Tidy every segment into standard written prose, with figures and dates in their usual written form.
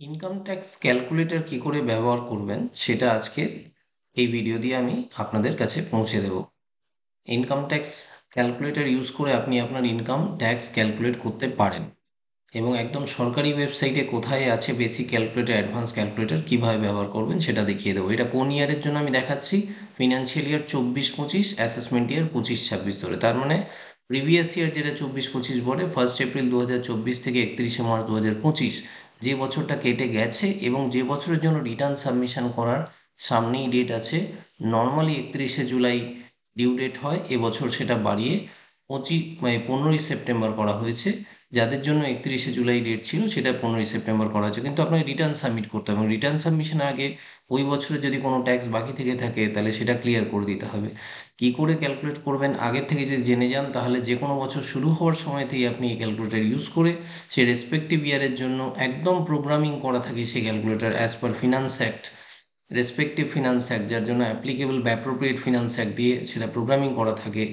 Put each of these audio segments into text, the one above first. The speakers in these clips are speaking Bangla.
ইনকাম ট্যাক্স ক্যালকুলেটর কি করে ব্যবহার করবেন সেটা আজকে এই ভিডিও দিয়ে আমি আপনাদের কাছে পৌঁছে দেব। ইনকাম ট্যাক্স ক্যালকুলেটর ইউজ করে আপনি আপনার ইনকাম ট্যাক্স ক্যালকুলেট করতে পারেন এবং একদম সরকারি ওয়েবসাইটে কোথায় আছে বেসিক ক্যালকুলেটর, অ্যাডভান্স ক্যালকুলেটর কীভাবে ব্যবহার করবেন সেটা দেখিয়ে দেবো। এটা কোন ইয়ারের জন্য আমি দেখাচ্ছি? ফিনান্সিয়াল ইয়ার 24-25, অ্যাসেসমেন্ট ইয়ার 25-26 ধরে। তার মানে প্রিভিয়াস ইয়ার যেটা 24-25 বলে 1 এপ্রিল 2024 থেকে 31 মার্চ 2025, যে বছরটা কেটে গেছে এবং যে বছরের জন্য রিটার্ন সাবমিশন করার সামনেই ডেট আছে। নর্মালি 31 জুলাই ডিউ ডেট হয়, এবছর সেটা বাড়িয়ে 15ই সেপ্টেম্বর করা হয়েছে। যাদের জন্য 31 জুলাই ডেট ছিল সেটা 15ই সেপ্টেম্বর করা হয়েছে, কিন্তু আপনাকে রিটার্ন সাবমিট করতে হবে এবং রিটার্ন সাবমিশনের আগে ওই বছরে যদি কোনো ট্যাক্স বাকি থেকে থাকে তাহলে সেটা ক্লিয়ার করে দিতে হবে। কি করে ক্যালকুলেট করবেন আগের থেকে যদি জেনে যান তাহলে যে কোনো বছর শুরু হওয়ার সময় থেকে আপনি এই ক্যালকুলেটর ইউজ করে সেই রেসপেক্টিভ ইয়ারের জন্য একদম প্রোগ্রামিং করা থাকে সেই calculator as per finance act, respective finance act, যার জন্য অ্যাপ্লিকেবল বা অ্যাপ্রোপ্রিয়েট ফিনান্স অ্যাক্ট দিয়ে সেটা প্রোগ্রামিং করা থাকে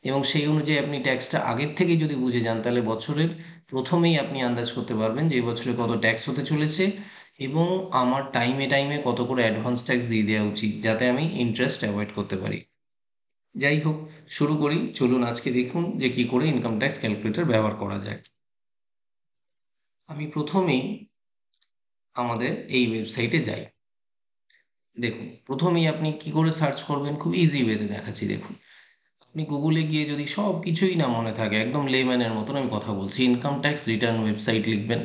এবং সেই অনুযায়ী আপনি ট্যাক্সটা আগের থেকেই যদি বুঝে যান তাহলে বছরের প্রথমেই আপনি আন্দাজ করতে পারবেন যে এই বছরে কত ট্যাক্স হতে চলেছে এবং আমার টাইমে টাইমে কত করে অ্যাডভান্স ট্যাক্স দিয়ে দেওয়া উচিত যাতে আমি ইন্টারেস্ট অ্যাভয়েড করতে পারি। যাই হোক, শুরু করি। চলুন আজকে দেখুন যে কি করে ইনকাম ট্যাক্স ক্যালকুলেটর ব্যবহার করা যায়। আমি প্রথমেই আমাদের এই ওয়েবসাইটে যাই। দেখুন, প্রথমেই আপনি কি করে সার্চ করবেন, খুব ইজি ওয়েতে দেখাচ্ছি। দেখুন, আপনি গুগলে গিয়ে যদি সব কিছুই না মনে থাকে, একদম লেম্যানের মতন আমি কথা বলছি, ইনকাম ট্যাক্স রিটার্ন ওয়েবসাইট লিখবেন।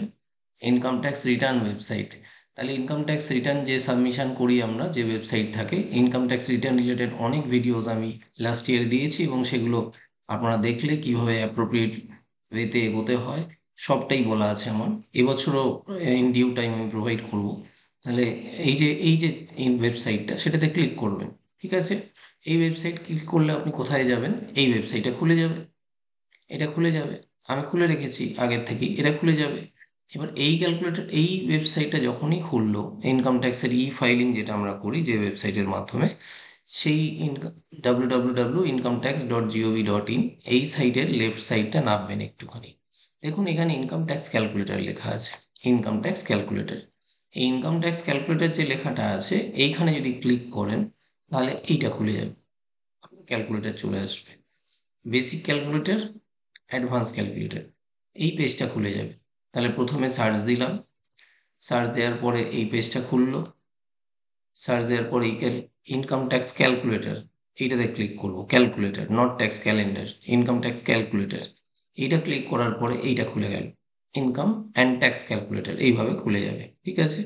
ইনকাম ট্যাক্স রিটার্ন ওয়েবসাইট, তাহলে ইনকাম ট্যাক্স রিটার্ন যে সাবমিশন করি আমরা, যে ওয়েবসাইট থাকে, ইনকাম ট্যাক্স রিটার্ন রিলেটেড অনেক ভিডিওস আমি লাস্ট ইয়ার দিয়েছি এবং সেগুলো আপনারা দেখলে কিভাবে অ্যাপ্রোপ্রিয়েট ওয়েতে এগোতে হয় সবটাই বলা আছে আমার। এবছরও ইন ডিউ টাইম আমি প্রোভাইড করব। তাহলে এই যে ওয়েবসাইটটা, সেটাতে ক্লিক করবেন। ঠিক আছে, এই ওয়েবসাইট ক্লিক করলে আপনি কোথায় যাবেন? এই ওয়েবসাইটটা খুলে যাবে, এটা খুলে যাবে। আমি খুলে রেখেছি আগের থেকেই, এটা খুলে যাবে। এবার এই ক্যালকুলেটর, এই ওয়েবসাইটটা যখনই খুললো, ইনকাম ট্যাক্সের ই ফাইলিং যেটা আমরা করি যে ওয়েবসাইটের মাধ্যমে, সেই ইনকাম www.incometax.gov.in এই সাইটের লেফট সাইডটা নামবেন একটুখানি। দেখুন এখানে ইনকাম ট্যাক্স ক্যালকুলেটর লেখা আছে। ইনকাম ট্যাক্স ক্যালকুলেটর, এই ইনকাম ট্যাক্স ক্যালকুলেটর যে লেখাটা আছে এইখানে যদি ক্লিক করেন তাহলে এইটা খুলে যাবে, ক্যালকুলেটর চলে আসবে। বেসিক ক্যালকুলেটর, অ্যাডভান্স ক্যালকুলেটর, এই পেজটা খুলে যাবে। তাহলে প্রথমে সার্চ দিলাম, সার্চ দেওয়ার পরে এই পেজটা খুললো। সার্চ দেওয়ার পরে ইনকাম ট্যাক্স ক্যালকুলেটর, এইটাতে ক্লিক করব। Calculator, not tax calendar, income tax calculator, এইটা ক্লিক করার পরে এইটা খুলে গেল, ইনকাম অ্যান্ড ট্যাক্স ক্যালকুলেটর, এইভাবে খুলে যাবে। ঠিক আছে,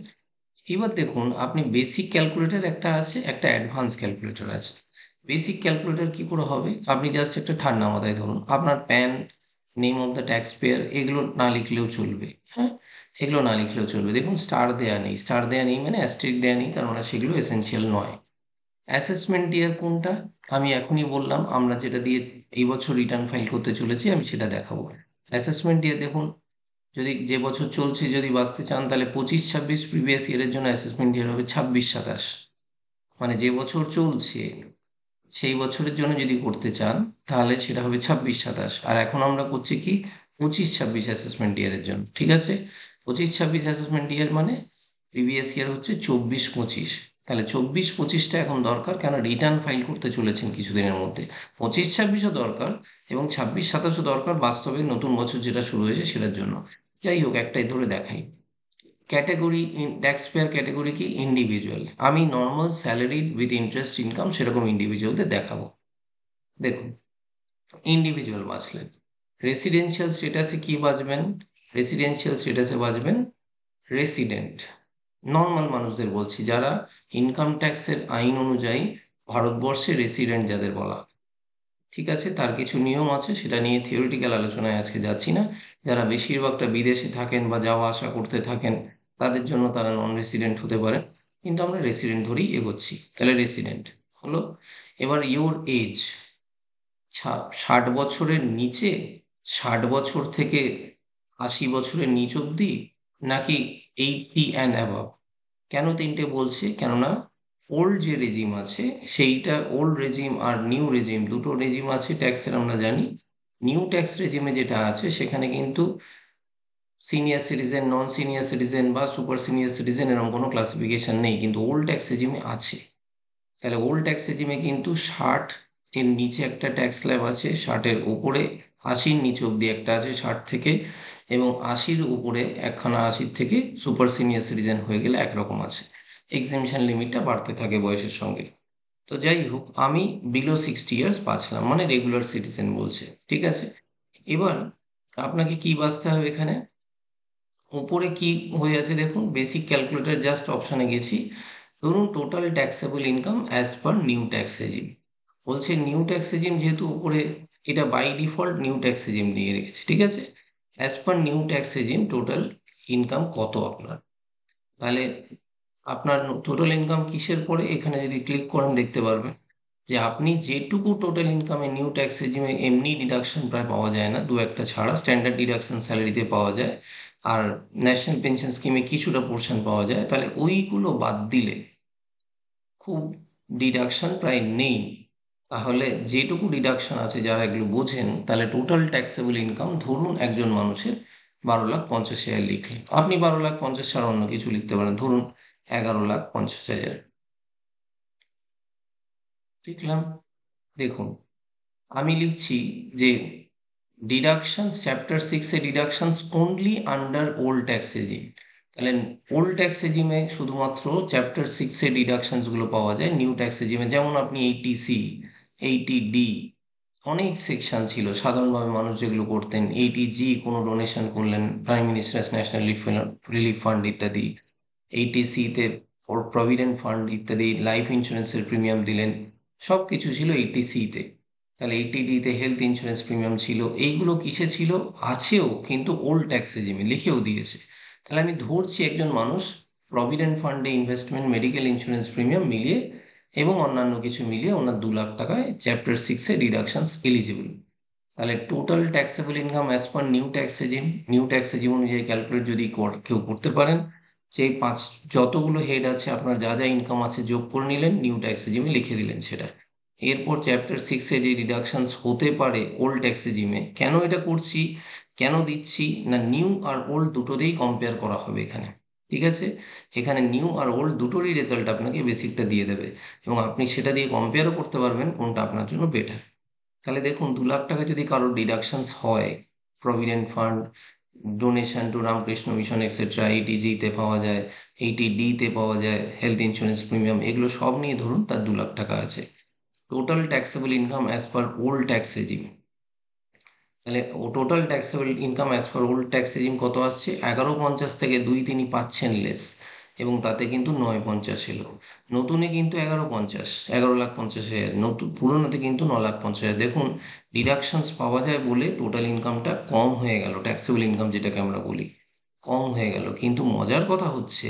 এবার দেখুন আপনি বেসিক ক্যালকুলেটর একটা আছে, একটা অ্যাডভান্স ক্যালকুলেটর আছে। বেসিক ক্যালকুলেটর কি করে হবে? আপনি জাস্ট একটা ঠান্ডা মাথায় ধরুন, আপনার pan, name of the tax payer, এগুলো না লিখলেও চলবে। হ্যাঁ, এগুলো না লিখলেও চলবে। দেখুন স্টার দেয়া নেই, স্টার দেয়া নেই মানে অ্যাস্টেরিক দেয়া নেই, তার মানে সেগুলো এসেনশিয়াল নয়। অ্যাসেসমেন্ট ইয়ার কোনটা? আমি এখনই বললাম, আমরা যেটা দিয়ে এই বছর রিটার্ন ফাইল করতে চলেছি আমি সেটা দেখাবো। অ্যাসেসমেন্ট ইয়ার দেখুন, যদি যে বছর চলছে যদি বাঁচতে চান তাহলে 25-26 প্রিভিয়াস ইয়ারের জন্য অ্যাসেসমেন্ট ইয়ার হবে 26-27, মানে যে বছর চলছে সেই বছরের জন্য যদি করতে চান তাহলে সেটা হবে 26-27। আর এখন আমরা করছি কি 25-26 অ্যাসেসমেন্ট ইয়ারের জন্য। ঠিক আছে, 25-26 অ্যাসেসমেন্ট ইয়ার মানে প্রিভিয়াস ইয়ার হচ্ছে 24-25। তাহলে 24-25টা এখন দরকার, কেন রিটার্ন ফাইল করতে চলেছেন কিছুদিনের মধ্যে। 25-26ও দরকার এবং 26-27ও দরকার, বাস্তবে নতুন বছর যেটা শুরু হয়েছে সেটার জন্য। যাই হোক, একটাই ধরে দেখাই। ক্যাটাগরি, ট্যাক্স পেয়ার ক্যাটাগরি কি? ইন্ডিভিজুয়াল। আমি normal salaried with interest income সেরকম ইন্ডিভিজুয়ালদের দেখাবো। দেখুন, ইন্ডিভিজুয়াল বাঁচলেন। রেসিডেন্সিয়াল স্টেটাসে কি বাঁচবেন? রেসিডেন্সিয়াল স্টেটাসে বাঁচবেন রেসিডেন্ট। নর্মাল মানুষদের বলছি, যারা ইনকাম ট্যাক্সের আইন অনুযায়ী ভারতবর্ষে রেসিডেন্ট যাদের বলা। ঠিক আছে, তার কিছু নিয়ম আছে, সেটা নিয়ে থিওরিটিক্যাল আলোচনায় আজকে যাচ্ছি না। যারা বেশিরভাগটা বিদেশে থাকেন বা যাওয়া আসা করতে থাকেন তাদের জন্য তারা নন রেসিডেন্ট হতে পারেন, কিন্তু আমরা রেসিডেন্ট ধরেই এগোচ্ছি। তাহলে রেসিডেন্ট হলো। এবার ইওর এজ, 60 বছরের নিচে, 60 বছর থেকে 80 বছরের নিচ অবধি, নাকি 80 অ্যান্ড অ্যাবভ। কেন তিনটে বলছি? কেননা ওল্ড যে রেজিম আছে সেইটা, ওল্ড রেজিম আর নিউ রেজিম, দুটো রেজিম আছে ট্যাক্সের আমরা জানি। নিউ ট্যাক্স রেজিমে যেটা আছে সেখানে কিন্তু সিনিয়র সিটিজেন, নন সিনিয়র সিটিজেন বা সুপার সিনিয়র সিটিজেন এরকম কোনো ক্লাসিফিকেশন নেই, কিন্তু ওল্ড ট্যাক্স রেজিমে আছে। তাহলে ওল্ড ট্যাক্স রেজিমে কিন্তু 60 এর নিচে একটা ট্যাক্স স্ল্যাব আছে, 60-এর উপরে, 80-র নিচে অব্দি একটা আছে 60 থেকে, এবং 80-র উপরে একখানা, 80 থেকে সুপার সিনিয়র সিটিজেন হয়ে গেলে একরকম আছে। এক্সেমশন লিমিটটা বাড়তে থাকে বয়সের সঙ্গে। তো যাই হোক, আমি বিলো 60 ইয়ার্স বাঁচলাম, মানে রেগুলার সিটিজেন বলছে, ঠিক আছে। এবার আপনাকে কি বাঁচতে হবে এখানে, উপরে কি হয়ে আছে দেখুন, বেসিক ক্যালকুলেটর জাস্ট অপশনে গেছি। ধরুন total taxable income as per new tax regime, বলছে নিউ ট্যাক্স রেজিম যেহেতু উপরে, এটা by default new tax regime দিয়ে রেখেছে, ঠিক আছে। As per new tax regime total income কত আপনার, তাহলে আপনার টোটাল ইনকাম কিসের পরে, এখানে যদি ক্লিক করেন দেখতে পারবেন যে আপনি যেটুকু টোটাল ইনকামে নিউ ট্যাক্স রেজিমে এমনি ডিডাকশন প্রায় পাওয়া যায় না, দু একটা ছাড়া স্ট্যান্ডার্ড ডিডাকশন স্যালারিতে পাওয়া যায়, আর ন্যাশনাল পেনশন স্কিমে কিছুটা পোর্শন পাওয়া যায়, তাহলে ওইগুলো বাদ দিলে খুব ডিডাকশন প্রায় নেই। তাহলে যেটুকু ডিডাকশন আছে, যারা এগুলো বোঝেন, তাহলে টোটাল ট্যাক্সেবল ইনকাম ধরুন একজন মানুষের 12,50,000 লিখলেন, আপনি 12,50,000 ছাড়া অন্য কিছু লিখতে পারেন, ধরুন 11,50,000 লিখলাম। দেখুন আমি লিখছি যে ডিডাকশনস চ্যাপ্টার 6-এ deductions only under old tax regime. তাহলে ওল্ড ট্যাক্স রেজিমে শুধুমাত্র চ্যাপ্টার 6-এ ডিডাকশনসগুলো পাওয়া যায়, নিউ ট্যাক্স রেজিমে যেমন আপনি 80C, 80D, অনেক সেকশন ছিল সাধারণভাবে মানুষ যেগুলো করতেন, 80G কোনো ডোনেশন করলেন, prime ministers national relief fund ইত্যাদি, 80Cতে প্রভিডেন্ট ফান্ড ইত্যাদি, লাইফ ইন্স্যুরেন্সের প্রিমিয়াম দিলেন, সব কিছু ছিল 80Cতে। তাহলে 80Dতে হেলথ ইন্স্যুরেন্স প্রিমিয়াম ছিল, এইগুলো কিসে ছিল, আছেও, কিন্তু ওল্ড ট্যাক্স রেজিমে লিখেও দিয়েছে। তাহলে আমি ধরছি একজন মানুষ প্রভিডেন্ট ফান্ডে ইনভেস্টমেন্ট, মেডিকেল ইন্স্যুরেন্স প্রিমিয়াম মিলিয়ে এবং অন্যান্য কিছু মিলিয়ে ওনার 2 লাখ টাকায় চ্যাপ্টার 6-এ ডিডাকশনস এলিজিবল। তাহলে total taxable income as per new tax regime, new tax regime অনুযায়ী ক্যালকুলেট যদি কেউ করতে পারেন, যে যতগুলো হেড আছে আপনার যা যা ইনকাম আছে যোগ করে নিলেন, নিউ ট্যাক্স রেজিমে লিখে দিলেন সেটা। এরপর চ্যাপ্টার 6-এ যে ডিডাকশনস হতে পারে ওল্ড ট্যাক্স রেজিমে, কেন এটা করছি, কেন দিচ্ছি না, নিউ আর ওল্ড দুটোতেই কম্পেয়ার করা হবে এখানে, ঠিক আছে। এখানে নিউ আর ওল্ড দুটোরই রেজাল্ট আপনাকে বেসিকটা দিয়ে দেবে, এবং আপনি সেটা দিয়ে কম্পেয়ারও করতে পারবেন কোনটা আপনার জন্য বেটার। তাহলে দেখুন 2 লাখ টাকা যদি কারোর ডিডাকশনস হয়, provident fund, donation to Ramakrishna Mission etcetera, 80Gতে পাওয়া যায়, 80Dতে পাওয়া যায়, হেলথ ইন্স্যুরেন্স প্রিমিয়াম, এগুলো সব নিয়ে ধরুন তার 2 লাখ টাকা আছে। Total taxable income as per old tax regime, তাহলে ও total taxable income as per old tax regime কত আসছে, 11,50 থেকে 2 তিনি পাচ্ছেন লেস, এবং তাতে কিন্তু 9,50 এলো। নতুনে কিন্তু 11,50, 11,50,000, নতুন পুরোনোতে কিন্তু 9,50,000। দেখুন ডিডাকশনস পাওয়া যায় বলে টোটাল ইনকামটা কম হয়ে গেল, ট্যাক্সেবল ইনকাম যেটাকে আমরা বলি, কম হয়ে গেল। কিন্তু মজার কথা হচ্ছে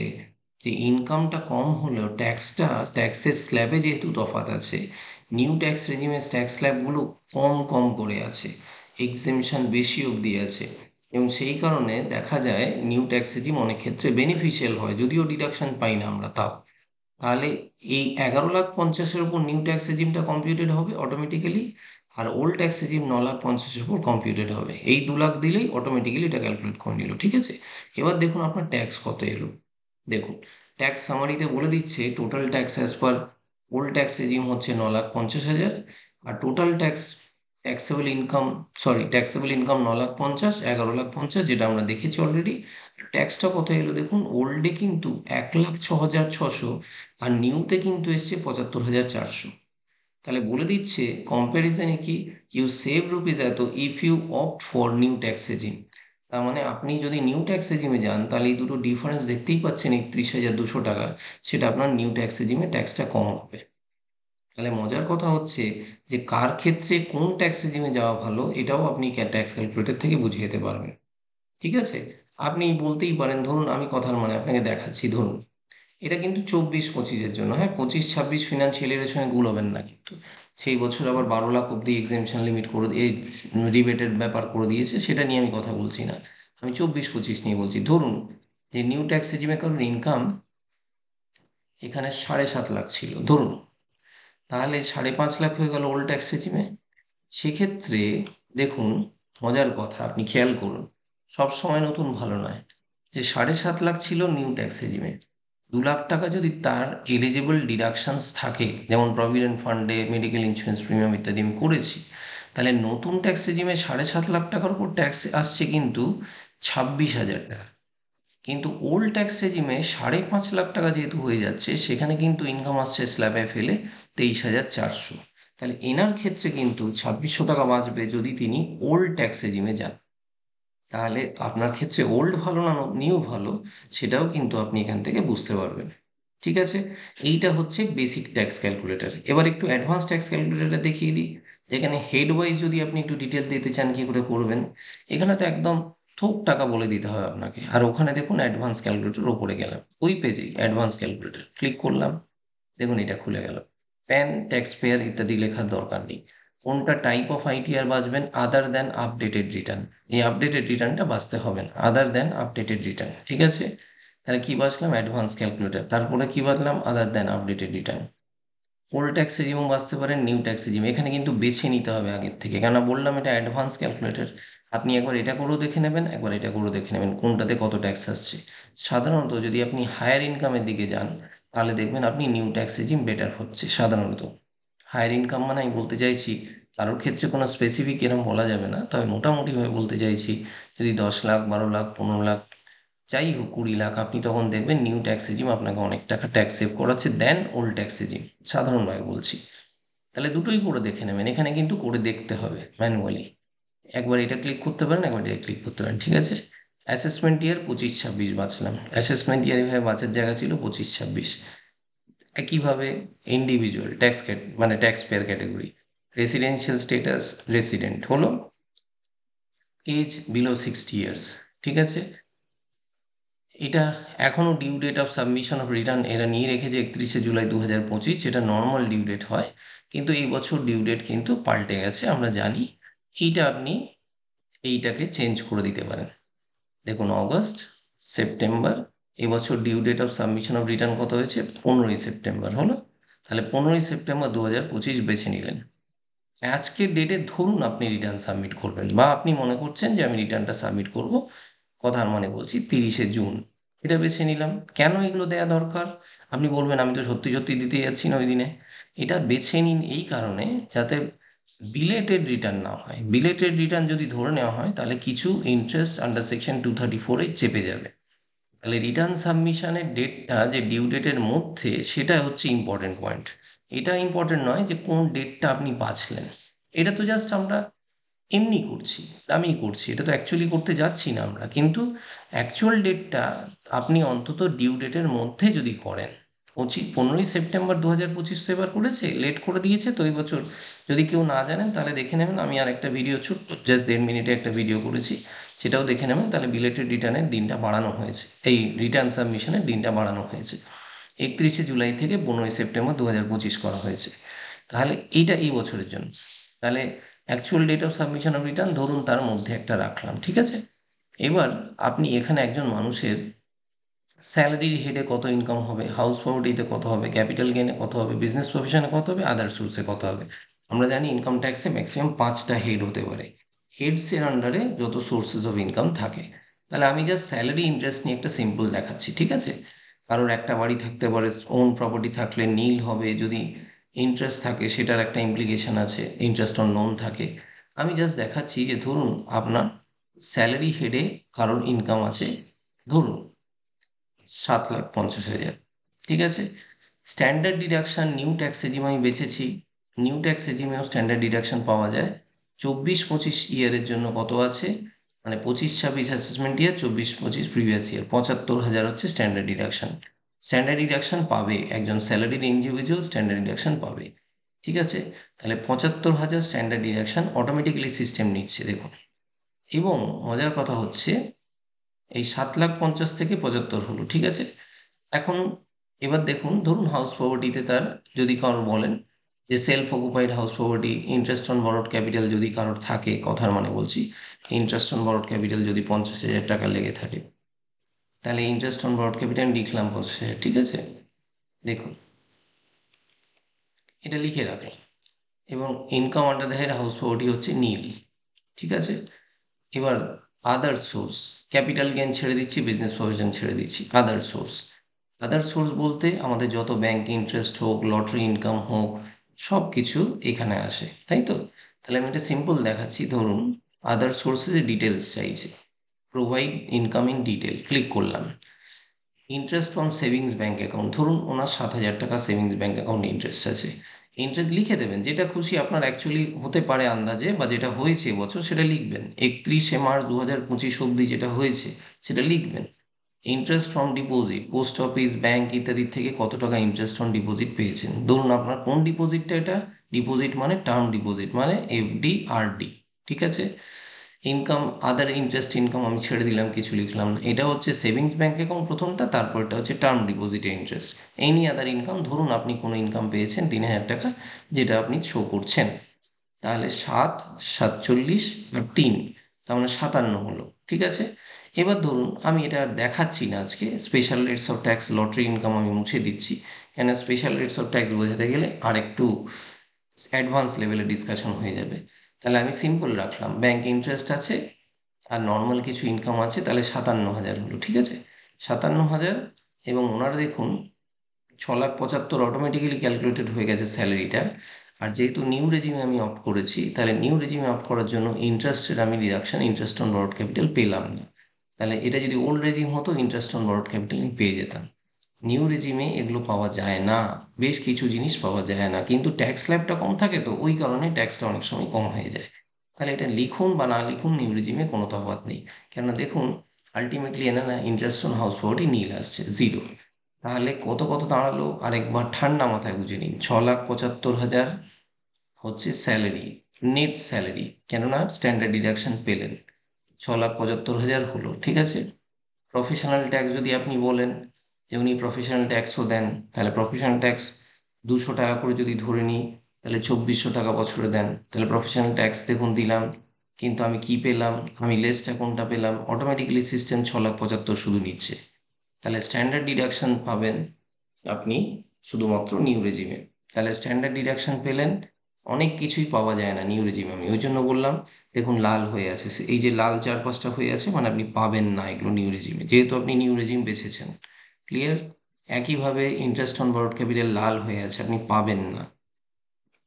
যে ইনকামটা কম হলেও ট্যাক্সের স্ল্যাবে যেহেতু তফাৎ আছে, নিউ ট্যাক্স রেজিমের ট্যাক্স স্ল্যাবগুলো কম কম করে আছে, এক্সেমশন বেশি অবধি আছে, এবং সেই কারণে দেখা যায় নিউ ট্যাক্স রেজিম অনেক ক্ষেত্রে বেনিফিশিয়াল হয়, যদিও ডিডাকশন পাই না আমরা তাও। তাহলে এই 11,50,000-এর উপর নিউ ট্যাক্স রেজিমটা কম্পিউটেড হবে অটোমেটিক্যালি, আর ওল্ড ট্যাক্স রেজিম 9,50,000-এর উপর কম্পিউটেড হবে। এই 2 লাখ দিলেই অটোমেটিক্যালি এটা ক্যালকুলেট করে নিল, ঠিক আছে। এবার দেখুন আপনার ট্যাক্স কত এলো। দেখুন ট্যাক্স সামারিতে বলে দিচ্ছে total tax as per old tax regime হচ্ছে 9,50,000, আর total taxable income, sorry taxable income 9,50,000, 11,50,000 যেটা আমরা দেখেছি অলরেডি। ট্যাক্সটা কত এলো দেখুন, ওল্ডে কিন্তু 1,06,600, আর নিউতে কিন্তু এসছে 75,400। তাহলে বলে দিচ্ছে কম্প্যারিজনে কি, ইউ সেভ রুপিস এত if you opt for new tax regime. তার মানে আপনি যদি নিউ ট্যাক্স রেজিমে যান, তাহলে এই দুটো ডিফারেন্স দেখতেই পাচ্ছেন, 31,200 টাকা, সেটা আপনার নিউ ট্যাক্স রেজিমে ট্যাক্সটা কম হবে। তাহলে মজার কথা হচ্ছে যে কার ক্ষেত্রে কোন ট্যাক্স রেজিমে যাওয়া ভালো, এটাও আপনি ট্যাক্স ক্যালকুলেটর থেকে বুঝিয়ে যেতে পারবেন, ঠিক আছে। আপনি বলতেই পারেন, ধরুন আমি কথার মানে আপনাকে দেখাচ্ছি, ধরুন এটা কিন্তু 24-25-এর জন্য, হ্যাঁ, 25-26 ফিনান্সিয়াল ইয়ারের সঙ্গে গুলোবেন না কিন্তু, সেই বছর আবার 12 লাখ অব্দি এক্সেমশন লিমিট করে এই রিবেটের ব্যাপার করে দিয়েছে, সেটা নিয়ে আমি কথা বলছি না, আমি 24-25 নিয়ে বলছি। ধরুন যে নিউ ট্যাক্স রেজিমে কারোর ইনকাম এখানে 7.5 লাখ ছিল ধরুন, তাহলে 5.5 লাখ হয়ে গেল ওল্ড ট্যাক্স রেজিমে। সেক্ষেত্রে দেখুন মজার কথা, আপনি খেয়াল করুন, সব সময় নতুন ভালো নয়। যে 7.5 লাখ ছিল নিউ ট্যাক্স রেজিমে, 2 লাখ টাকা যদি তার এলিজিবল ডিডাকশনস থাকে, যেমন প্রভিডেন্ট ফান্ডে, মেডিকেল ইন্স্যুরেন্স প্রিমিয়াম ইত্যাদি আমি করেছি, তাহলে নতুন ট্যাক্স রেজিমে 7.5 লাখ টাকার উপর ট্যাক্স আসছে কিন্তু 26,000 টাকা। কিন্তু ওল্ড ট্যাক্স রেজিমে 5.5 লাখ টাকা যেহেতু হয়ে যাচ্ছে, সেখানে কিন্তু ইনকাম আসছে স্ল্যাবে ফেলে 23,400। তাহলে এনার ক্ষেত্রে কিন্তু 2,600 টাকা বাঁচবে যদি তিনি ওল্ড ট্যাক্স রেজিমে যান। তাহলে আপনার ক্ষেত্রে ওল্ড ভালো না নিউ ভালো, সেটাও কিন্তু আপনি এখান থেকে বুঝতে পারবেন। ঠিক আছে, এইটা হচ্ছে বেসিক ট্যাক্স ক্যালকুলেটর। এবার একটু অ্যাডভান্স ট্যাক্স ক্যালকুলেটরটা দেখিয়ে দিই, যেখানে হেড ওয়াইজ যদি আপনি একটু ডিটেল দিতে চান কি করে করবেন। এখানে তো একদম থোক টাকা বলে দিতে হবে আপনাকে। আর ওখানে দেখুন অ্যাডভান্স ক্যালকুলেটর ওপরে গেলাম, ওই পেজেই অ্যাডভান্স ক্যালকুলেটর ক্লিক করলাম, দেখুন এটা খুলে গেল। প্যান, ট্যাক্স পেয়ার ইত্যাদি লেখার দরকার নেই। কোনটা টাইপ অফ আইটিআর বাঁচবেন, আদার দেন আপডেটেড রিটার্ন। এই আপডেটেড রিটার্নটা বাঁচতে হবে না, আদার দেন আপডেটেড রিটার্ন। ঠিক আছে, তাহলে কি বাঁচলাম, অ্যাডভান্স ক্যালকুলেটর। তারপরে কি বাঁচলাম, আদার দেন আপডেটেড রিটার্ন। ওল্ড ট্যাক্স রেজিমও বাঁচতে পারেন, নিউ ট্যাক্স রেজিম। এখানে কিন্তু বেছে নিতে হবে আগের থেকে, কেন বললাম এটা অ্যাডভান্স ক্যালকুলেটর। আপনি একবার এটা করেও দেখে নেবেন, একবার এটা করেও দেখে নেবেন কোনটাতে কত ট্যাক্স আসছে। সাধারণত যদি আপনি হায়ার ইনকামের দিকে যান, তাহলে দেখবেন আপনি নিউ ট্যাক্স রেজিম বেটার হচ্ছে সাধারণত। হায়ার ইনকাম মানে আমি বলতে চাইছি, কারোর ক্ষেত্রে কোনো স্পেসিফিক এরকম বলা যাবে না, তবে মোটামুটিভাবে বলতে চাইছি, যদি 10 লাখ, 12 লাখ, 15 লাখ, যাই হোক 20 লাখ, আপনি তখন দেখবেন নিউ ট্যাক্স রেজিম আপনাকে অনেক টাকা ট্যাক্স সেভ করাচ্ছে দেন ওল্ড ট্যাক্স রেজিম, সাধারণভাবে বলছি। তাহলে দুটোই করে দেখে নেবেন, এখানে কিন্তু করে দেখতে হবে ম্যানুয়ালি। একবার এটা ক্লিক করতে পারেন, একবার এটা ক্লিক করতে পারেন। ঠিক আছে, অ্যাসেসমেন্ট ইয়ার 25-26 বাঁচলাম, অ্যাসেসমেন্ট ইয়ার এভাবে বাঁচার জায়গা ছিল 25-26। একইভাবে ইন্ডিভিজুয়াল ট্যাক্স মানে tax payer category, residential status resident হলো, এজ বিলো 60 ইয়ার্স। ঠিক আছে, এটা এখনও due date of submission of return এরা নিয়ে রেখেছে 31শে জুলাই 2025, যেটা নর্মাল ডিউ ডেট হয়, কিন্তু এই বছর ডিউ ডেট কিন্তু পাল্টে গেছে আমরা জানি। এইটা আপনি এইটাকে চেঞ্জ করে দিতে পারেন। দেখুন অগস্ট, সেপ্টেম্বর, এবছর due date of submission of return কত হয়েছে, 15ই সেপ্টেম্বর হলো। তাহলে 15ই সেপ্টেম্বর 2025 বেছে নিলেন। আজকের ডেটে ধরুন আপনি রিটার্ন সাবমিট করবেন, বা আপনি মনে করছেন যে আমি রিটার্নটা সাবমিট করব, কথার মানে বলছি 30শে জুন, এটা বেছে নিলাম। কেন এগুলো দেয়া দরকার, আপনি বলবেন আমি তো সত্যি সত্যি দিতে যাচ্ছি না ওই দিনে। এটা বেছে নিন এই কারণে, যাতে বিলেটেড রিটার্ন না হয়। বিলেটেড রিটার্ন যদি ধরে নেওয়া হয়, তাহলে কিছু ইন্টারেস্ট আন্ডার সেকশন 234-এ চেপে যাবে। তাহলে রিটার্ন সাবমিশনের ডেটটা যে ডিউ ডেটের মধ্যে, সেটা হচ্ছে ইম্পর্টেন্ট পয়েন্ট। এটা ইম্পর্টেন্ট নয় যে কোন ডেটটা আপনি বাছলেন, এটা তো জাস্ট আমরা এমনি করছি, আমি করছি, এটা তো অ্যাকচুয়ালি করতে যাচ্ছি না আমরা, কিন্তু অ্যাকচুয়াল ডেটটা আপনি অন্তত ডিউ ডেটের মধ্যে যদি করেন। 15ই সেপ্টেম্বর 2025 তো এবার করেছে, লেট করে দিয়েছে তো এই বছর। যদি কেউ না জানেন তাহলে দেখে নেবেন, আমি আর একটা ভিডিও ছোট্ট জাস্ট 1.5 মিনিটে একটা ভিডিও করেছি, সেটাও দেখে নেবেন। তাহলে বিলেটেড রিটার্নের দিনটা বাড়ানো হয়েছে, এই রিটার্ন সাবমিশনের দিনটা বাড়ানো হয়েছে, 31শে জুলাই থেকে 15ই সেপ্টেম্বর 2025 করা হয়েছে। তাহলে এইটা এই বছরের জন্য। তাহলে actual date of submission of return ধরুন তার মধ্যে একটা রাখলাম। ঠিক আছে, এবার আপনি এখানে একজন মানুষের স্যালারির হেডে কত ইনকাম হবে, হাউস প্রপার্টিতে কত হবে, ক্যাপিটাল গেনে কত হবে, বিজনেস প্রফেশনে কত হবে, আদার সোর্সে কত হবে। আমরা জানি ইনকাম ট্যাক্সে ম্যাক্সিমাম 5টা হেড হতে পারে, হেডসের আন্ডারে যত সোর্সেস অফ ইনকাম থাকে। তাহলে আমি জাস্ট স্যালারি ইন্টারেস্ট নিয়ে একটা সিম্পল দেখাচ্ছি। ঠিক আছে, কারোর একটা বাড়ি থাকতে পারে, ওন প্রপার্টি থাকলে নীল হবে, যদি ইন্টারেস্ট থাকে সেটার একটা ইমপ্লিকেশন আছে, ইন্টারেস্ট অন লোন থাকে। আমি জাস্ট দেখাচ্ছি যে ধরুন আপনার স্যালারি হেডে কারোর ইনকাম আছে, ধরুন 7,50,000। ঠিক আছে, standard deduction new tax regime আমি বেছেছি, নিউ ট্যাক্স রেজিমেও স্ট্যান্ডার্ড ডিডাকশন পাওয়া যায়। 24-25 ইয়ারের জন্য কত আছে, মানে 25-26 অ্যাসেসমেন্ট ইয়ার, 24-25 প্রিভিয়াস ইয়ার, 75,000 হচ্ছে স্ট্যান্ডার্ড ডিডাকশন। স্ট্যান্ডার্ড ডিডাকশন পাবে একজন স্যালারিড ইন্ডিভিজুয়াল, স্ট্যান্ডার্ড ডিডাকশন পাবে। ঠিক আছে, তাহলে 75,000 স্ট্যান্ডার্ড ডিডাকশন অটোমেটিক্যালি সিস্টেম নিচ্ছে, দেখুন। এবং মজার কথা হচ্ছে এই 7,50,000 থেকে 75 হলো। ঠিক আছে, এখন এবার দেখুন, ধরুন হাউস প্রপার্টিতে তার, যদি কারোর বলেন যে self occupied house property, interest on borrowed capital যদি কারোর থাকে, কথার মানে বলছি, ইন্টারেস্ট অন বরোড ক্যাপিটাল যদি 50,000 টাকা লেগে থাকে, তাহলে ইন্টারেস্ট অন বরোড ক্যাপিটাল লিখলাম 50,000। ঠিক আছে, দেখুন এটা লিখে রাখলাম, এবং income under the head house property হচ্ছে নীল। ঠিক আছে, এবার আদার সোর্স, ক্যাপিটাল গেইন ছেড়ে দিচ্ছি, বিজনেস প্রভিশন ছেড়ে দিচ্ছি, আদার সোর্স। আদার সোর্স বলতে আমাদের যত ব্যাংক ইন্টারেস্ট হোক, লটারি ইনকাম হোক, সব কিছু এখানে আসে, তাই তো? তাহলে আমি এটা সিম্পল দেখাচ্ছি। ধরুন আদার সোর্সের ডিটেলস চাইছে, প্রোভাইড ইনকামিং ডিটেল, ক্লিক করলাম। Interest from savings bank account, ধরুন ওনার 7,000 টাকা সেভিংস ব্যাংক অ্যাকাউন্টে ইন্টারেস্ট আছে। ইন্টারেস্ট লিখে দেবেন, যেটা খুশি আপনার অ্যাকচুয়ালি হতে পারে আন্দাজে, বা যেটা হয়েছে এবছর সেটা লিখবেন। 31 মার্চ 2025 অবধি যেটা হয়েছে সেটা লিখবেন। Interest from deposit, post office, bank ইত্যাদি থেকে কত টাকা ইন্টারেস্ট অন ডিপোজিট পেয়েছেন। ধরুন আপনার কোন ডিপোজিটটা, এটা ডিপোজিট মানে টার্ম ডিপোজিট, মানে এফডি আরডি, ঠিক আছে? ইনকাম, আদার ইন্টারেস্ট ইনকাম আমি ছেড়ে দিলাম, কিছু লিখলাম না। এটা হচ্ছে সেভিংস ব্যাংক অ্যাকাউন্ট প্রথমটা, তারপর এটা হচ্ছে টার্ম ডিপোজিটে ইন্টারেস্ট। এনি আদার ইনকাম, ধরুন আপনি কোনো ইনকাম পেয়েছেন 3,000 টাকা, যেটা আপনি শো করছেন। তাহলে 7, 47 আর 3, তার মানে 57 হলো, ঠিক আছে? এবার ধরুন আমি এটা আর দেখাচ্ছি না আজকে, special rates of tax, lottery income আমি মুছে দিচ্ছি, কেন স্পেশাল রেটস অফ ট্যাক্স বোঝাতে গেলে আর একটু অ্যাডভান্স লেভেলে ডিসকাশন হয়ে যাবে। তাহলে আমি সিম্পল রাখলাম, ব্যাংক ইন্টারেস্ট আছে আর নর্মাল কিছু ইনকাম আছে, তাহলে 57,000 হলো, ঠিক আছে? 57,000, এবং ওনার দেখুন 6,75,000 অটোমেটিক্যালি ক্যালকুলেটেড হয়ে গেছে স্যালারিটা। আর যেহেতু নিউ রেজিমে আমি অপ্ট করেছি, তাহলে নিউ রেজিমে অপ্ট করার জন্য ইন্টারেস্টের আমি deduction, interest on borrowed capital পেলাম না। তাহলে এটা যদি ওল্ড রেজিম হতো, ইন্টারেস্ট অন বরোড ক্যাপিটাল আমি পেয়ে যেতাম। নিউ রেজিমে এগুলো পাওয়া যায় না, বেশ কিছু জিনিস পাওয়া যায় না, কিন্তু ট্যাক্স স্ল্যাবটা কম থাকে, তো ওই কারণে ট্যাক্সটা অনেক সময় কম হয়ে যায়। তাহলে এটা লিখুন বা না লিখুন, নিউ রেজিমে কোনো তফাৎ নেই। কেননা দেখুন আলটিমেটলি এনে না ইন্টারেস্ট অন হাউস প্রপার্টি নীল আসছে, জিরো। তাহলে কত কত দাঁড়ালো আরেকবার ঠান্ডা মাথায় বুঝে নিন। 6,75,000 হচ্ছে স্যালারি, নেট স্যালারি, কেননা স্ট্যান্ডার্ড ডিডাকশন পেলেন। 6,75,000 হলো, ঠিক আছে? প্রফেশনাল ট্যাক্স যদি আপনি বলেন যে উনি প্রফেশনাল ট্যাক্সও দেন, তাহলে প্রফেশনাল ট্যাক্স 200 টাকা করে যদি ধরে নিই, তাহলে 2,400 টাকা বছরে দেন। তাহলে প্রফেশনাল ট্যাক্স দেখুন দিলাম, কিন্তু আমি কি পেলাম? আমি লেসটা কোনটা পেলাম? অটোমেটিক্যালি সিস্টেম 6,75,000 শুধু নিচ্ছে। তাহলে স্ট্যান্ডার্ড ডিডাকশন পাবেন আপনি শুধুমাত্র নিউ রেজিমে। তাহলে স্ট্যান্ডার্ড ডিডাকশন পেলেন, অনেক কিছুই পাওয়া যায় না নিউ রেজিমে। আমি ওই জন্য বললাম, দেখুন লাল হয়ে আছে, এই যে লাল 4-5টা হয়ে আছে, মানে আপনি পাবেন না এগুলো নিউ রেজিমে, যেহেতু আপনি নিউ রেজিম বেছেছেন। ক্লিয়ার? একইভাবে ইন্টারেস্ট অন বরোড ক্যাপিটাল লাল হয়ে আছে, আপনি পাবেন না,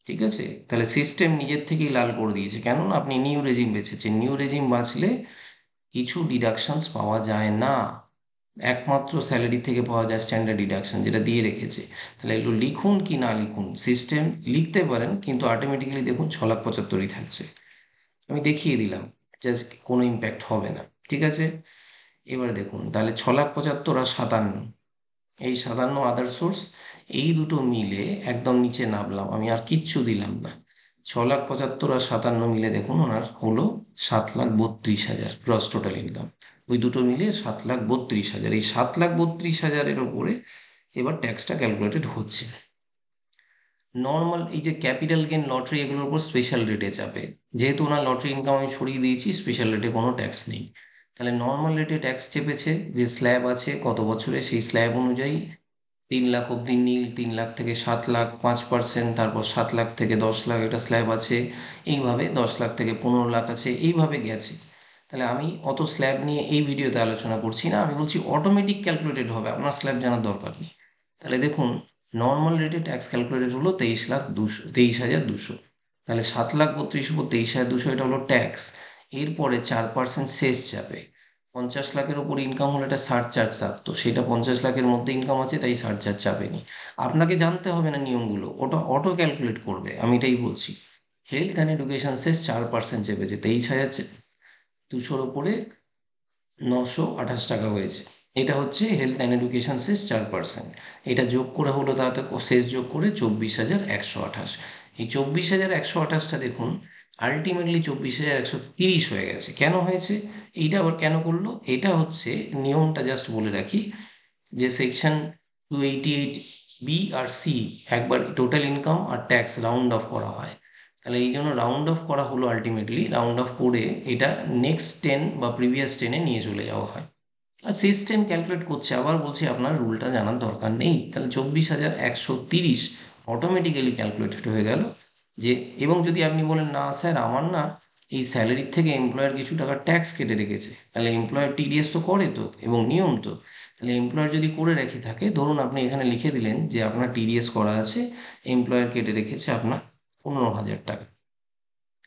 ঠিক আছে? তাহলে সিস্টেম নিজের থেকেই লাল করে দিয়েছে, কেননা আপনি নিউ রেজিম বেছেছেন। নিউ রেজিম বাঁচলে কিছু ডিডাকশনস পাওয়া যায় না, একমাত্র স্যালারি থেকে পাওয়া যায় স্ট্যান্ডার্ড ডিডাকশন, যেটা দিয়ে রেখেছে। তাহলে এগুলো লিখুন কি না লিখুন, সিস্টেম লিখতে পারেন, কিন্তু অটোমেটিক্যালি দেখুন 6,75,000ই থাকছে। আমি দেখিয়ে দিলাম, জাস্ট কোনো ইম্প্যাক্ট হবে না, ঠিক আছে? এবার দেখুন, তাহলে 6,75,000 আর 57, এই 57 আদার সোর্স, এই দুটো মিলে একদম নিচে নামলাম, আমি আর কিচ্ছু দিলাম না। 6,75,000 আর 57 মিলে দেখুন ওনার হলো 7,32,000 গ্রস টোটাল ইনকাম। ওই দুটো মিলে 7,32,000, এই 7,32,000-এর ওপরে এবার ট্যাক্সটা ক্যালকুলেটেড হচ্ছে। নর্মাল এই যে ক্যাপিটাল গেন, লটারি, এগুলোর উপর স্পেশাল রেটে চাপে, যেহেতু ওনার লটারি ইনকাম আমি সরিয়ে দিয়েছি, স্পেশাল রেটে কোনো ট্যাক্স নেই। তাহলে নর্মাল রেটে ট্যাক্স চেপেছে, যে স্ল্যাব আছে কত বছরে, সেই স্ল্যাব অনুযায়ী 3 লাখ অব্দি নীল, 3 লাখ থেকে 7 লাখ 5%, তারপর 7 লাখ থেকে 10 লাখ একটা স্ল্যাব আছে, এইভাবে 10 লাখ থেকে 15 লাখ আছে, এইভাবে গেছে। তাহলে আমি অত স্ল্যাব নিয়ে এই ভিডিওতে আলোচনা করছি না, আমি বলছি অটোমেটিক ক্যালকুলেটেড হবে, আপনার স্ল্যাব জানার দরকার নেই। তাহলে দেখুন নর্মাল রেটে ট্যাক্স ক্যালকুলেটেড হলো 23,200। তাহলে 7,32,000 উপর 23,200, এটা হলো ট্যাক্স। এরপরে 4% সেস যাবে। 50 লাখের ওপর ইনকাম হলে এটা সারচার্জ থাকতো, সেটা 50 লাখের মধ্যে ইনকাম আছে, তাই সারচার্জ চাপেনি। আপনাকে জানতে হবে না নিয়মগুলো, ওটা অটো ক্যালকুলেট করবে, আমি এটাই বলছি। হেলথ অ্যান্ড এডুকেশন সেস 4% চেপেছে, 23,200-র ওপরে 928 টাকা হয়েছে। এটা হচ্ছে হেলথ অ্যান্ড এডুকেশন সেস 4%। এটা যোগ করে হলো, তাতে সেস যোগ করে 24,128। এই 24,128টা দেখুন আলটিমেটলি 24,130 হয়ে গেছে। কেন হয়েছে? এইটা আবার কেন করলো? এটা হচ্ছে নিয়মটা, জাস্ট বলে রাখি, যে সেকশন 288 বি আর সি, একবার টোটাল ইনকাম আর ট্যাক্স রাউন্ড অফ করা হয়। তাহলে এই জন্য রাউন্ড অফ করা হলো, আলটিমেটলি রাউন্ড অফ করে এটা নেক্সট 10 বা প্রিভিয়াস 10-এ নিয়ে চলে যাওয়া হয়। আর সিস্টেম ক্যালকুলেট করছে, আবার বলছি আপনার রুলটা জানার দরকার নেই। তাহলে 24,130 অটোমেটিক্যালি ক্যালকুলেটেড হয়ে গেল। যে এবং যদি আপনি বলেন না স্যার আমার না এই স্যালারির থেকে এমপ্লয়ার কিছু টাকা ট্যাক্স কেটে রেখেছে, তাহলে এমপ্লয়ার টিডিএস তো করে তো, এবং নিয়ম তো। তাহলে এমপ্লয়ার যদি করে রেখে থাকে, ধরুন আপনি এখানে লিখে দিলেন যে আপনার টিডিএস করা আছে, এমপ্লয়ার কেটে রেখেছে আপনার 15,000 টাকা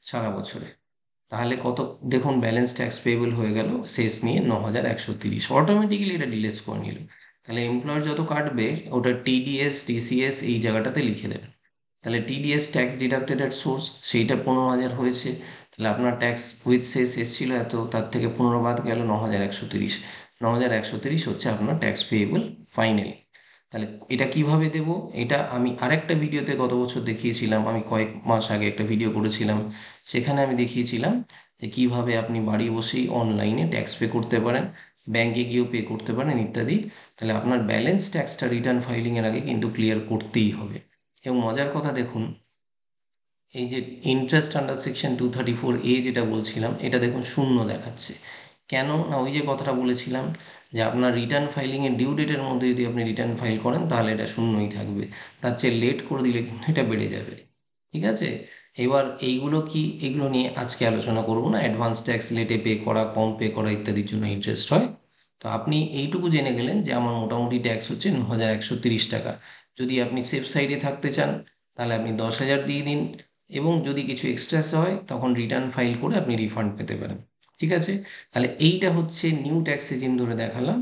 সারা বছরে, তাহলে কত দেখুন, ব্যালেন্স ট্যাক্স পেয়েবল হয়ে গেল শেষ নিয়ে 9,130, অটোমেটিক্যালি এটা ডিলেস করে নিল। তাহলে এমপ্লয়ার যত কাটবে ওটা টিডিএস টিসিএস এই জায়গাটাতে লিখে দেবেন। তাহলে টিডিএস ট্যাক্স ডিডাক্টেড এট সোর্স, সেইটা 15,000 হয়েছে, তাহলে আপনার ট্যাক্স উইথ শেষ এসেছিল এত, তার থেকে 15 বাদ গেল 9,130, 9,130 হচ্ছে আপনার ট্যাক্স পেয়েবল ফাইনালি। তাহলে এটা কিভাবে দেব, এটা আমি আরেকটা ভিডিওতে গত বছর দেখিয়েছিলাম, আমি কয়েক মাস আগে একটা ভিডিও করেছিলাম, সেখানে আমি দেখিয়েছিলাম যে কিভাবে আপনি বাড়ি বসেই অনলাইনে ট্যাক্স পে করতে পারেন, ব্যাংকে গিয়েও পে করতে পারেন ইত্যাদি। তাহলে আপনার ব্যালেন্স ট্যাক্সটা রিটার্ন ফাইলিংয়ের আগে কিন্তু ক্লিয়ার করতেই হবে। এবং মজার কথা দেখুন, এই যে ইন্টারেস্ট আন্ডার সেকশন 234A যেটা বলছিলাম, এটা দেখুন শূন্য দেখাচ্ছে। কেন না, ওই যে কথাটা বলেছিলাম যে আপনার রিটার্ন ফাইলিংয়ের ডিউ ডেটের মধ্যে যদি আপনি রিটার্ন ফাইল করেন তাহলে এটা শূন্যই থাকবে, তার চেয়ে লেট করে দিলে কিন্তু এটা বেড়ে যাবে। ঠিক আছে, এবার এইগুলো কি, এগুলো নিয়ে আজকে আলোচনা করব না। অ্যাডভান্স ট্যাক্স লেটে পে করা, কম পে করা ইত্যাদির জন্য ইন্টারেস্ট হয়। তো আপনি এইটুকু জেনে গেলেন যে আমার মোটামুটি ট্যাক্স হচ্ছে 9,130 টাকা। যদি আপনি সেফ সাইডে থাকতে চান তাহলে আপনি 10,000 দিয়ে দিন, এবং যদি কিছু এক্সট্রাস হয় তখন রিটার্ন ফাইল করে আপনি রিফান্ড পেতে পারেন। ঠিক আছে, তাহলে এইটা হচ্ছে নিউ ট্যাক্স রেজিম ধরে দেখালাম।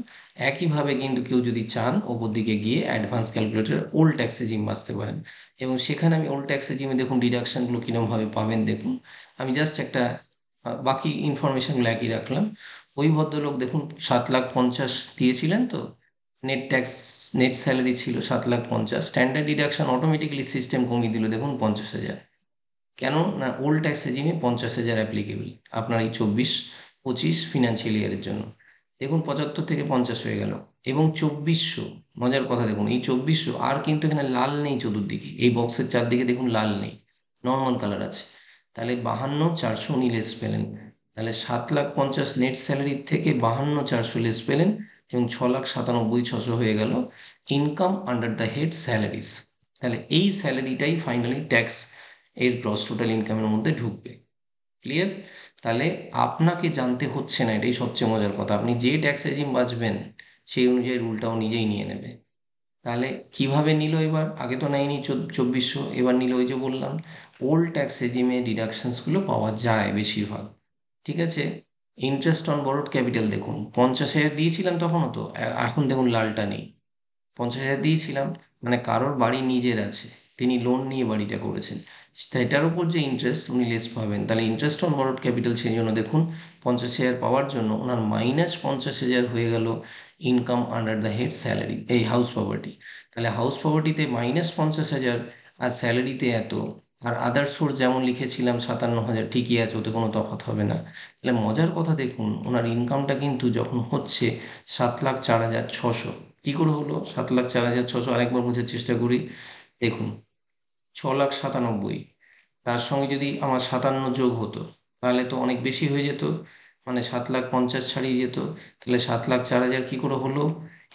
একইভাবে কিন্তু কেউ যদি চান ওপর দিকে গিয়ে advance calculator old tax regime বাঁচতে পারেন, এবং সেখানে আমি ওল্ড ট্যাক্স রেজিমে দেখুন ডিডাকশনগুলো কিরমভাবে পাবেন দেখুন। আমি জাস্ট একটা বাকি ইনফরমেশনগুলো একই রাখলাম। ওই ভদ্রলোক দেখুন 7,50,000 দিয়েছিলেন তো, নেট ট্যাক্স, নেট স্যালারি ছিল 7,50,000, স্ট্যান্ডার্ড ডিডাকশন অটোমেটিক্যালি সিস্টেম কমিয়ে দিল দেখুন 50,000। কেন না, ওল্ড ট্যাক্স রেজিমে 50,000 অ্যাপ্লিকেবল আপনার এই 24-25 ফিনান্সিয়াল ইয়ারের জন্য। দেখুন 75 থেকে 50 হয়ে গেল, এবং 2,400, মজার কথা দেখুন এই 2,400 আর কিন্তু এখানে লাল নেই চতুর্দিকে, এই বক্সের চারদিকে দেখুন লাল নেই, নর্মাল কালার আছে। তাহলে 52,400 উনি লেস পেলেন। তাহলে 7,50,000 নেট স্যালারির থেকে 52,400 লেস পেলেন, এবং 6,97,600 হয়ে গেল income under the head salaries. তাহলে এই স্যালারিটাই ফাইনালি ট্যাক্স এর গ্রস টোটাল ইনকামের মধ্যে ঢুকবে। ক্লিয়ার? তাহলে আপনাকে জানতে হচ্ছে না, এটাই সবচেয়ে মজার কথা, আপনি যে ট্যাক্স রেজিম বাঁচবেন সেই অনুযায়ী রুলটাও নিজেই নিয়ে নেবে। তাহলে কিভাবে নিল এবার, আগে তো নেয়নি 2,400, এবার নিল ওই যে বললাম ওল্ড ট্যাক্স রেজিমে ডিডাকশনসগুলো পাওয়া যায় বেশিরভাগ। ঠিক আছে, ইন্টারেস্ট অন বরোড ক্যাপিটাল দেখুন 50,000 দিয়েছিলাম তখনও তো, এখন দেখুন লালটা নেই। 50,000 দিয়েছিলাম মানে কারোর বাড়ি নিজের আছে, তিনি লোন নিয়ে বাড়িটা করেছেন, সেটার উপর যে ইন্টারেস্ট উনি লেস পাবেন। তাহলে ইন্টারেস্ট অন বরোড ক্যাপিটাল সেই জন্য দেখুন 50,000 পাওয়ার জন্য ওনার -50,000 হয়ে গেল income under the head salary, এই হাউস প্রপার্টি। তাহলে হাউস প্রপার্টিতে -50,000 আর স্যালারিতে এত, আর আদার সোর্স যেমন লিখেছিলাম 57,000 ঠিকই আছে, ওতে কোনো তফাৎ হবে না। তাহলে মজার কথা দেখুন, ওনার ইনকামটা কিন্তু যখন হচ্ছে 7,04,600, কি করে হলো 7,04,600, আরেকবার বোঝার চেষ্টা করি। দেখুন 6,97,000, তার সঙ্গে যদি আমার 57 যোগ হতো তাহলে তো অনেক বেশি হয়ে যেত, মানে 7,50,000 ছাড়িয়ে যেত। তাহলে 7,04,000 কি করে হলো,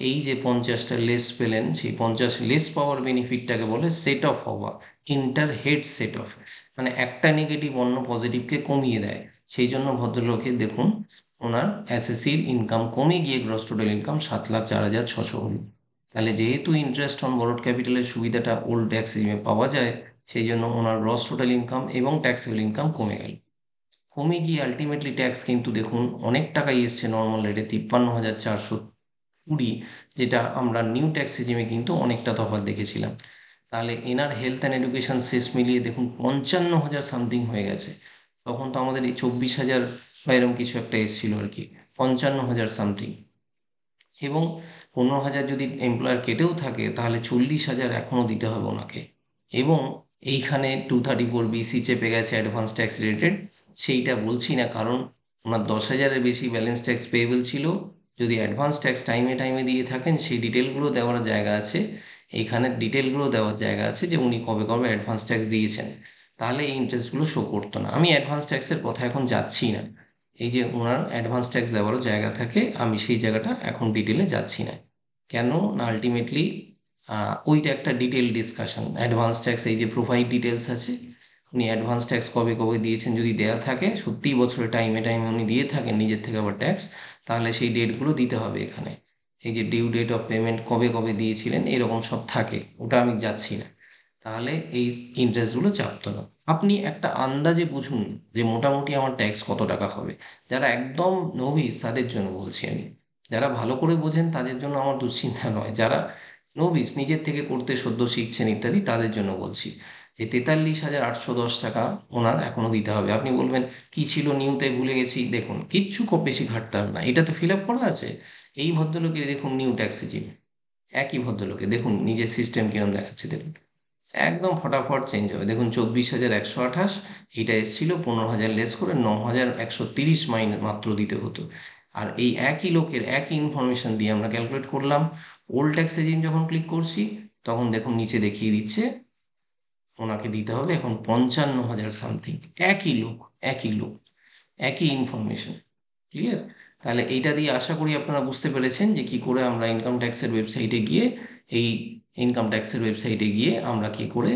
এই যে 50টা লেস পেলেন, সেই 50 লেস পাওয়ার বেনিফিটটাকে বলে সেট অফ হওয়া, ইন্টার হেড সেট অফ, মানে একটা নেগেটিভ অন্য পজিটিভকে কমিয়ে দেয়। সেই জন্য ভদ্রলোকের দেখুন ওনার এসএসসির ইনকাম কমে গিয়ে গ্রস টোটাল ইনকাম 7,04,600 হলো। তাহলে যেহেতু ইন্টারেস্ট অন বরোড ক্যাপিটালের সুবিধাটা ওল্ড ট্যাক্স রেজিমে পাওয়া যায়, সেই জন্য ওনার গ্রস টোটাল ইনকাম এবং ট্যাক্সেবল ইনকাম কমে গেল। কমে গিয়ে আলটিমেটলি ট্যাক্স কিন্তু দেখুন অনেক টাকাই এসছে নর্মাল রেটে 53,420, যেটা আমরা নিউ ট্যাক্স রেজিমে কিন্তু অনেকটা তফাৎ দেখেছিলাম। তাহলে এনার হেলথ অ্যান্ড এডুকেশন শেষ মিলিয়ে দেখুন 55,000 সামথিং হয়ে গেছে। তখন তো আমাদের এই 24,000 বা এরকম কিছু একটা এসেছিল আর কি, 55,000 সামথিং। এবং 15,000 যদি এমপ্লয়ার কেটেও থাকে তাহলে 40,000 এখনও দিতে হবে ওনাকে। এবং এইখানে 234BC চেপে গেছে অ্যাডভান্স ট্যাক্স রিলেটেড, সেইটা বলছি না, কারণ ওনার 10,000-এর বেশি ব্যালেন্স ট্যাক্স পেয়েবল ছিল। যদি অ্যাডভান্স ট্যাক্স টাইমে টাইমে দিয়ে থাকেন সেই ডিটেলগুলো দেওয়ার জায়গা আছে, এইখানে ডিটেলগুলো দেওয়ার জায়গা আছে যে উনি কবে কবে অ্যাডভান্স ট্যাক্স দিয়েছেন, তাহলে এই ইন্টারেস্টগুলো শো করতো না। আমি অ্যাডভান্স ট্যাক্সের কথা এখন যাচ্ছি না, এই যে ওনার অ্যাডভান্স ট্যাক্স দেওয়ারও জায়গা থাকে, আমি সেই জায়গাটা এখন ডিটেলে যাচ্ছি না। কেন না, আলটিমেটলি ওইটা একটা ডিটেল ডিসকাশন। অ্যাডভান্স ট্যাক্স এই যে প্রোভাইড ডিটেলস আছে, উনি অ্যাডভান্স ট্যাক্স কবে কবে দিয়েছেন যদি দেয়া থাকে, সত্যিই বছরে টাইমে টাইমে উনি দিয়ে থাকেন নিজের থেকে আবার ট্যাক্স, তাহলে সেই ডেটগুলো দিতে হবে এখানে। এই যে ডিউ ডেট অফ পেমেন্ট কবে কবে দিয়েছিলেন এরকম সব থাকে, ওটা আমি যাচ্ছি না। তাহলে এই ইন্টারেস্টগুলো চাপতো না। আপনি একটা আন্দাজে বুঝুন যে মোটামুটি আমার ট্যাক্স কত টাকা হবে। যারা একদম নভিস তাদের জন্য বলছি আমি, যারা ভালো করে বোঝেন তাদের জন্য আমার দুশ্চিন্তা নয়, যারা নভিস নিজের থেকে করতে সদ্য শিখছেন ইত্যাদি তাদের জন্য বলছি যে 43,810 টাকা ওনার এখনো দিতে হবে। আপনি বলবেন কি ছিল নিউতে ভুলে গেছি, দেখুন কিচ্ছু খুব বেশি ঘাটতে হবে না, এটা তো ফিল আপ করা আছে। এই ভদ্রলোকের দেখুন নিউ ট্যাক্স রেজিম, একই ভদ্রলোকে দেখুন নিজের সিস্টেম কিরম দেখাচ্ছে দেখুন, একদম ফটাফট চেঞ্জ হবে। দেখুন 24,128, এটা এসেছিল 15,000 লেস করে 9,130 মাত্র দিতে হতো। আর এই একই লোকের একই ইনফরমেশন দিয়ে আমরা ক্যালকুলেট করলাম। ওল্ড ট্যাক্স রেজিম যখন ক্লিক করছি তখন দেখুন নিচে দেখিয়ে দিচ্ছে ওনাকে দিতে হবে এখন 55,000 সামথিং। একই লোক, একই লোক, একই ইনফরমেশন। ক্লিয়ার? তাহলে এইটা দিয়ে আশা করি আপনারা বুঝতে পেরেছেন যে কি করে আমরা ইনকাম ট্যাক্সের ওয়েবসাইটে গিয়ে এই ইনকাম ট্যাক্সের ওয়েবসাইটে গিয়ে আমরা কি করে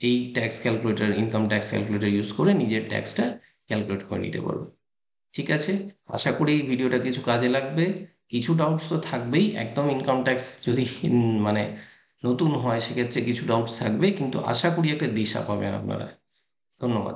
এই tax calculator, income tax calculator use করে নিজের ট্যাক্সটা ক্যালকুলেট করে নিতে পারবো। ঠিক আছে, আশা করি এই ভিডিওটা কিছু কাজে লাগবে। কিছু ডাউটস তো থাকবেই, একদম ইনকাম ট্যাক্স যদি মানে নতুন হয় সেক্ষেত্রে কিছু ডাউটস থাকবে, কিন্তু আশা করি একটা দিশা পাবেন আপনারা। ধন্যবাদ।